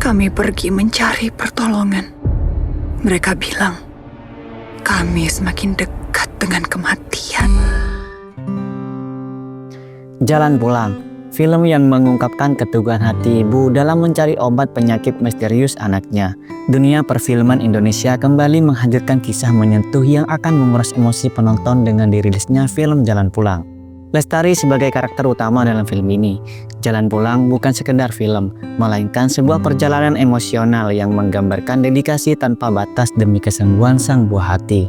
Kami pergi mencari pertolongan. Mereka bilang, kami semakin dekat dengan kematian. Jalan Pulang, film yang mengungkapkan keteguhan hati ibu dalam mencari obat penyakit misterius anaknya. Dunia perfilman Indonesia kembali menghadirkan kisah menyentuh yang akan menguras emosi penonton dengan dirilisnya film Jalan Pulang. Lestari sebagai karakter utama dalam film ini. Jalan Pulang bukan sekedar film, melainkan sebuah perjalanan emosional yang menggambarkan dedikasi tanpa batas demi kesembuhan sang buah hati.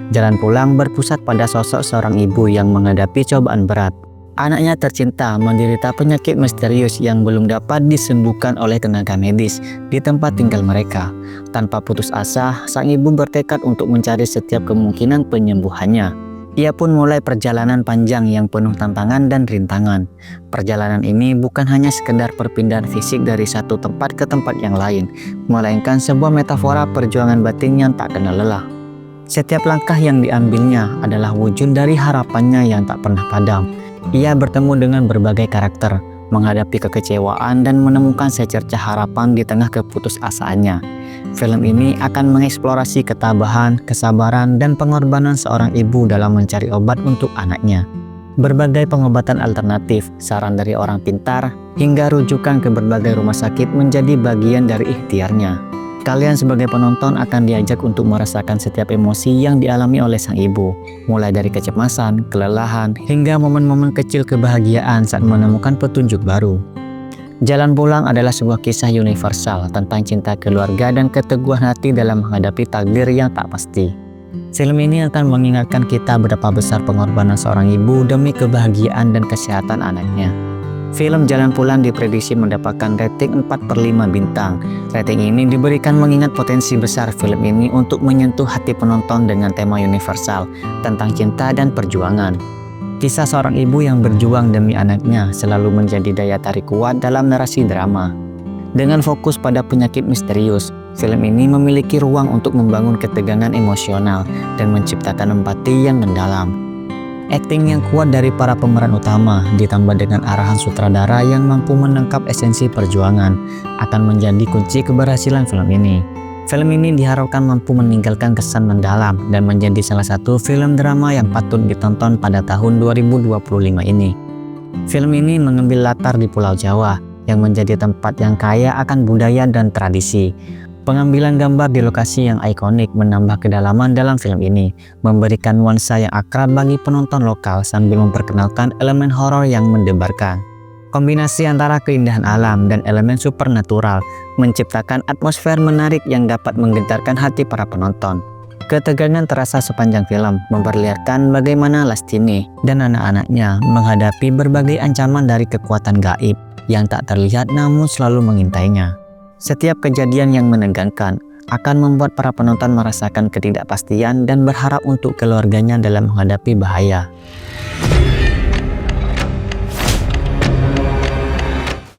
Jalan Pulang berpusat pada sosok seorang ibu yang menghadapi cobaan berat. Anaknya tercinta menderita penyakit misterius yang belum dapat disembuhkan oleh tenaga medis di tempat tinggal mereka. Tanpa putus asa, sang ibu bertekad untuk mencari setiap kemungkinan penyembuhannya. Ia pun mulai perjalanan panjang yang penuh tantangan dan rintangan. Perjalanan ini bukan hanya sekedar perpindahan fisik dari satu tempat ke tempat yang lain, melainkan sebuah metafora perjuangan batin yang tak kenal lelah. Setiap langkah yang diambilnya adalah wujud dari harapannya yang tak pernah padam. Ia bertemu dengan berbagai karakter, menghadapi kekecewaan dan menemukan secercah harapan di tengah keputusasaannya. Film ini akan mengeksplorasi ketabahan, kesabaran, dan pengorbanan seorang ibu dalam mencari obat untuk anaknya. Berbagai pengobatan alternatif, saran dari orang pintar, hingga rujukan ke berbagai rumah sakit menjadi bagian dari ikhtiarnya. Kalian sebagai penonton akan diajak untuk merasakan setiap emosi yang dialami oleh sang ibu, mulai dari kecemasan, kelelahan, hingga momen-momen kecil kebahagiaan saat menemukan petunjuk baru. Jalan Pulang adalah sebuah kisah universal tentang cinta keluarga dan keteguhan hati dalam menghadapi takdir yang tak pasti. Film ini akan mengingatkan kita betapa besar pengorbanan seorang ibu demi kebahagiaan dan kesehatan anaknya. Film Jalan Pulang diprediksi mendapatkan rating 4/5 bintang. Rating ini diberikan mengingat potensi besar film ini untuk menyentuh hati penonton dengan tema universal tentang cinta dan perjuangan. Kisah seorang ibu yang berjuang demi anaknya selalu menjadi daya tarik kuat dalam narasi drama. Dengan fokus pada penyakit misterius, film ini memiliki ruang untuk membangun ketegangan emosional dan menciptakan empati yang mendalam. Akting yang kuat dari para pemeran utama ditambah dengan arahan sutradara yang mampu menangkap esensi perjuangan akan menjadi kunci keberhasilan film ini. Film ini diharapkan mampu meninggalkan kesan mendalam dan menjadi salah satu film drama yang patut ditonton pada tahun 2025 ini. Film ini mengambil latar di Pulau Jawa yang menjadi tempat yang kaya akan budaya dan tradisi. Pengambilan gambar di lokasi yang ikonik menambah kedalaman dalam film ini, memberikan nuansa yang akrab bagi penonton lokal sambil memperkenalkan elemen horor yang mendebarkan. Kombinasi antara keindahan alam dan elemen supernatural menciptakan atmosfer menarik yang dapat menggetarkan hati para penonton. Ketegangan terasa sepanjang film, memperlihatkan bagaimana Lastini dan anak-anaknya menghadapi berbagai ancaman dari kekuatan gaib yang tak terlihat namun selalu mengintainya. Setiap kejadian yang menegangkan akan membuat para penonton merasakan ketidakpastian dan berharap untuk keluarganya dalam menghadapi bahaya.